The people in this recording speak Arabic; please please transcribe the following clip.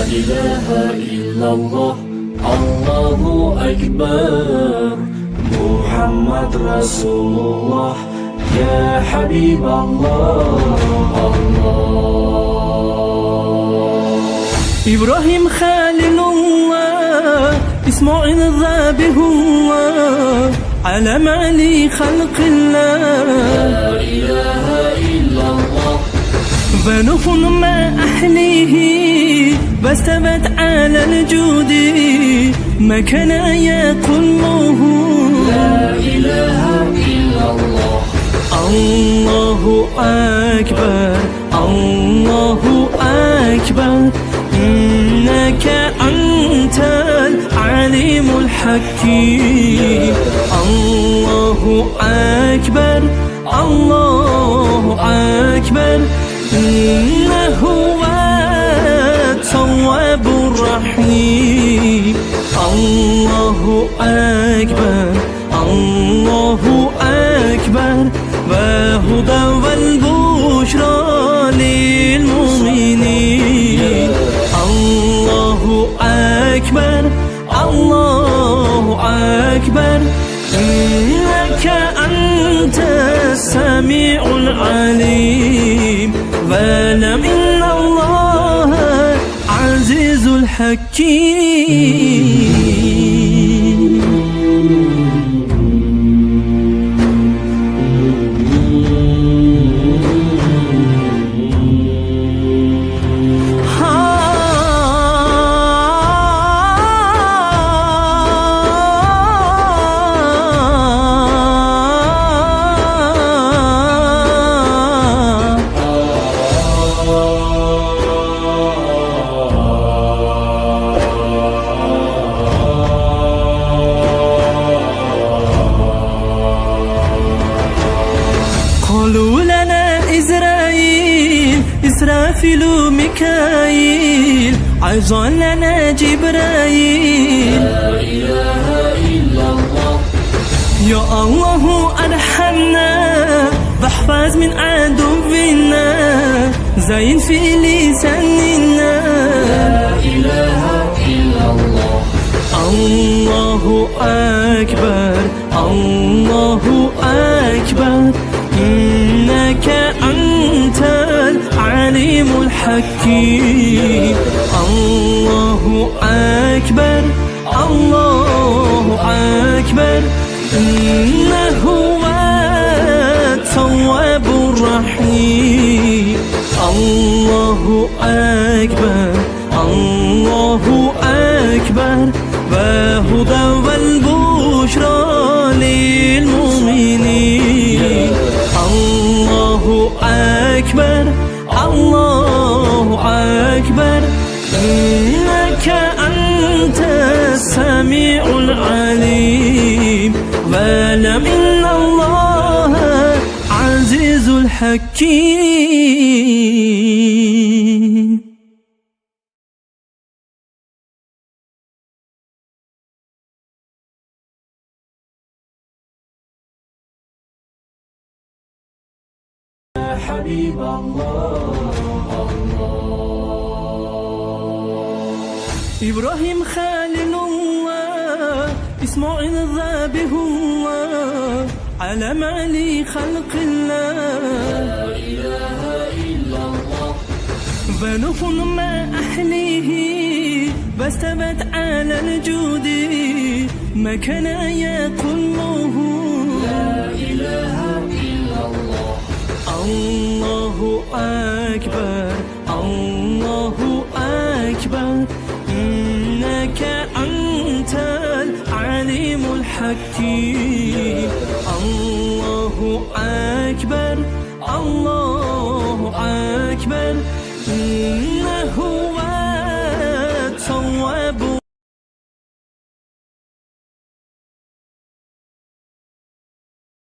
إله إلا الله الله أكبر محمد رسول الله يا حبيب الله إبراهيم خليل الله إسماعيل ذبيح الله علم علي خلق الله لا إله إلا الله فنوح مع أهله واستوت على الجود ما كان يقوله لا إله إلا الله الله أكبر الله أكبر إنك أنت العليم الحكيم الله أكبر الله أكبر إنه هو التواب الرحيم الله أكبر الله أكبر وهدى والبشرى للمؤمنين الله أكبر الله أكبر إنك أنت السميع العليم واعلم إن الله عزيز الحكيم قالوا لنا إسرافيل ميكائيل عزا لنا جبرائيل لا إله إلا الله يا الله أرحمنا واحفظ من عدونا زين في لساننا لا إله إلا الله الله أكبر الله أكبر إنك أنت العليم الحكيم الله أكبر الله أكبر إنه هو التواب الرحيم الله أكبر الله أكبر وهدى والبشرى للمؤمنين الله أكبر الله أكبر إنك أنت السميع العليم واعلم إن الله عزيز الحكيم يا حبيب الله إبراهيم خليل الله إسماعيل ذبيح الله علم علي خلق الله لا إله إلا الله ونوح مع أهله واستوت على الجود ما كان يقوله لا إله إلا الله الله أكبر الله أكبر إنك أنت العليم الحكيم الله أكبر الله أكبر